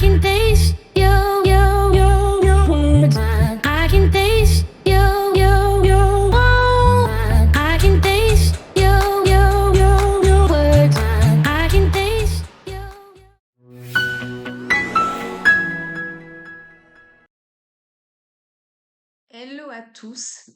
can taste your words. I can taste your I can taste your words. I can taste Hello à tous.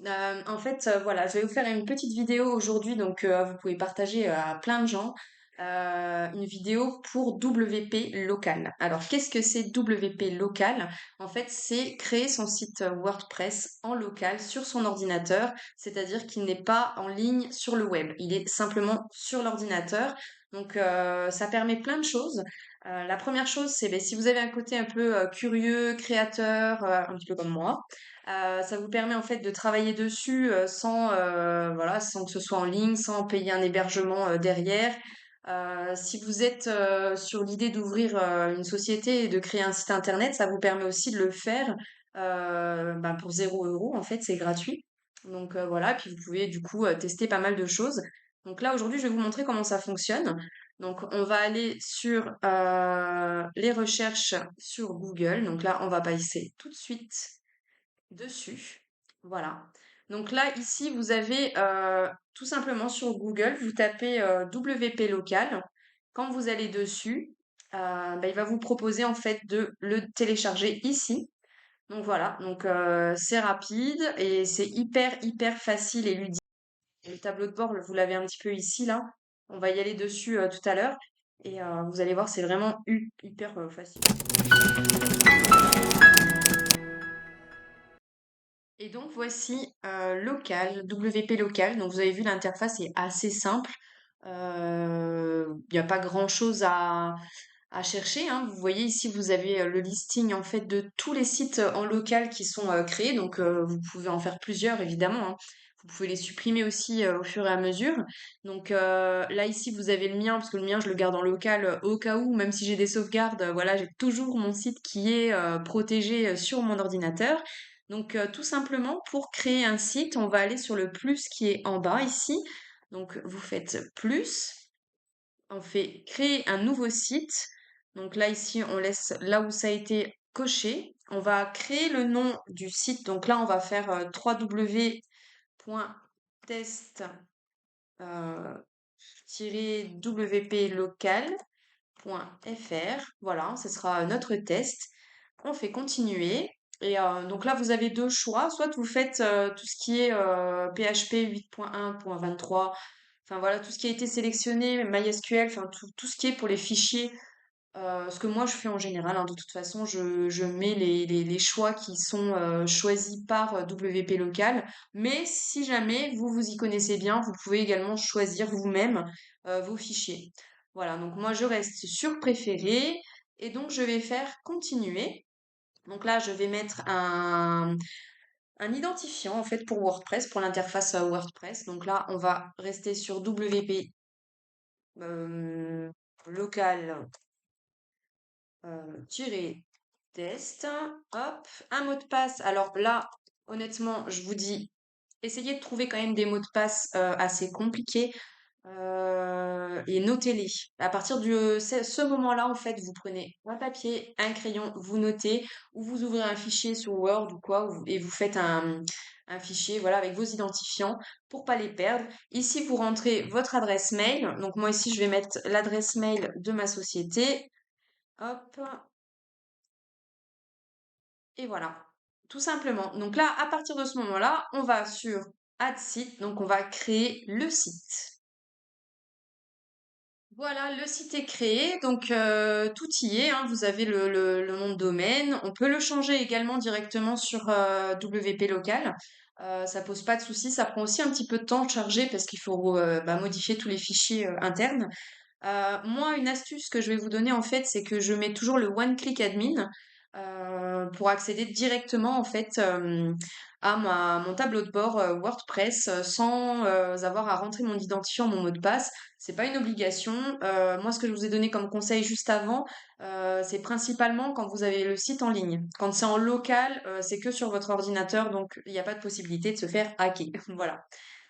En fait, voilà, je vais vous faire une petite vidéo aujourd'hui, donc vous pouvez partager à plein de gens une vidéo pour WP local. Alors, qu'est-ce que c'est WP local? En fait, c'est créer son site WordPress en local sur son ordinateur, c'est-à-dire qu'il n'est pas en ligne sur le web, il est simplement sur l'ordinateur. Donc, ça permet plein de choses. La première chose, c'est ben, si vous avez un côté un peu curieux, créateur, un petit peu comme moi. Ça vous permet en fait de travailler dessus sans, voilà, sans que ce soit en ligne, sans payer un hébergement derrière. Si vous êtes sur l'idée d'ouvrir une société et de créer un site internet, ça vous permet aussi de le faire ben, pour 0 € en fait, c'est gratuit. Donc voilà, puis vous pouvez du coup tester pas mal de choses. Donc là aujourd'hui, je vais vous montrer comment ça fonctionne. Donc on va aller sur les recherches sur Google. Donc là, on va passer tout de suite dessus. Voilà. Donc là, ici, vous avez tout simplement sur Google, vous tapez WP local. Quand vous allez dessus, bah, il va vous proposer en fait de le télécharger ici. Donc voilà, donc c'est rapide et c'est hyper facile et ludique. Le tableau de bord, vous l'avez un petit peu ici là. On va y aller dessus tout à l'heure et vous allez voir, c'est vraiment hyper facile. Et donc voici local, WP local. Donc vous avez vu l'interface est assez simple. Il n'y a pas grand-chose à chercher, hein. Vous voyez ici vous avez le listing en fait de tous les sites en local qui sont créés. Donc vous pouvez en faire plusieurs évidemment, hein. Vous pouvez les supprimer aussi au fur et à mesure. Donc là ici vous avez le mien parce que le mien je le garde en local au cas où, même si j'ai des sauvegardes, voilà j'ai toujours mon site qui est protégé sur mon ordinateur. Donc tout simplement, pour créer un site, on va aller sur le plus qui est en bas ici. Donc vous faites plus, on fait créer un nouveau site. Donc là ici, on laisse là où ça a été coché. On va créer le nom du site. Donc là, on va faire www.test wplocal.fr. Voilà, ce sera notre test. On fait continuer. Et donc là, vous avez deux choix. Soit vous faites tout ce qui est PHP 8.1.23, enfin voilà, tout ce qui a été sélectionné, MySQL, enfin tout ce qui est pour les fichiers. Ce que moi je fais en général, hein, de toute façon, je mets les choix qui sont choisis par WP local. Mais si jamais vous vous y connaissez bien, vous pouvez également choisir vous-même vos fichiers. Voilà, donc moi je reste sur préféré et donc je vais faire continuer. Donc là, je vais mettre un identifiant en fait pour WordPress, pour l'interface WordPress. Donc là, on va rester sur WP local test. Hop, un mot de passe. Alors là, honnêtement, je vous dis, essayez de trouver quand même des mots de passe assez compliqués et notez-les. À partir de ce moment-là, en fait, vous prenez un papier, un crayon, vous notez, ou vous ouvrez un fichier sur Word ou quoi, et vous faites un fichier, voilà, avec vos identifiants pour pas les perdre. Ici, vous rentrez votre adresse mail. Donc moi ici, je vais mettre l'adresse mail de ma société. Hop, et voilà, tout simplement. Donc là, à partir de ce moment-là, on va sur Add site, donc on va créer le site. Voilà, le site est créé, donc tout y est, hein. Vous avez le nom de domaine. On peut le changer également directement sur WP local. Ça pose pas de souci. Ça prend aussi un petit peu de temps de charger parce qu'il faut bah, modifier tous les fichiers internes. Moi, une astuce que je vais vous donner en fait, c'est que je mets toujours le one-click admin pour accéder directement en fait à mon tableau de bord WordPress sans avoir à rentrer mon identifiant, mon mot de passe. C'est pas une obligation. Moi, ce que je vous ai donné comme conseil juste avant, c'est principalement quand vous avez le site en ligne. Quand c'est en local, c'est que sur votre ordinateur, donc il n'y a pas de possibilité de se faire hacker. Voilà.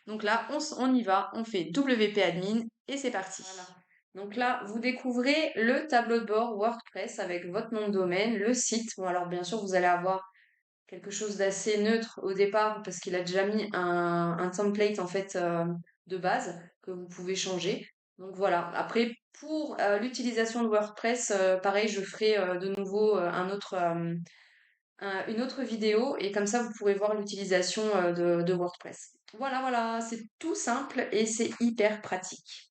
Donc là, on y va, on fait WP admin et c'est parti. Voilà. Donc là, vous découvrez le tableau de bord WordPress avec votre nom de domaine, le site. Bon, alors bien sûr, vous allez avoir quelque chose d'assez neutre au départ parce qu'il a déjà mis un template en fait de base que vous pouvez changer. Donc voilà. Après, pour l'utilisation de WordPress, pareil, je ferai de nouveau une autre vidéo et comme ça, vous pourrez voir l'utilisation de WordPress. Voilà, voilà, c'est tout simple et c'est hyper pratique.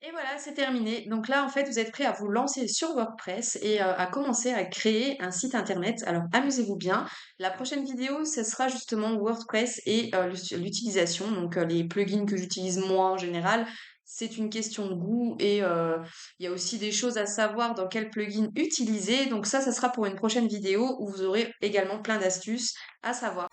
Et voilà, c'est terminé. Donc là, en fait, vous êtes prêt à vous lancer sur WordPress et à commencer à créer un site internet. Alors, amusez-vous bien. La prochaine vidéo, ce sera justement WordPress et l'utilisation. Donc, les plugins que j'utilise moi en général, c'est une question de goût et il y a aussi des choses à savoir dans quel plugin utiliser. Donc ça sera pour une prochaine vidéo où vous aurez également plein d'astuces à savoir.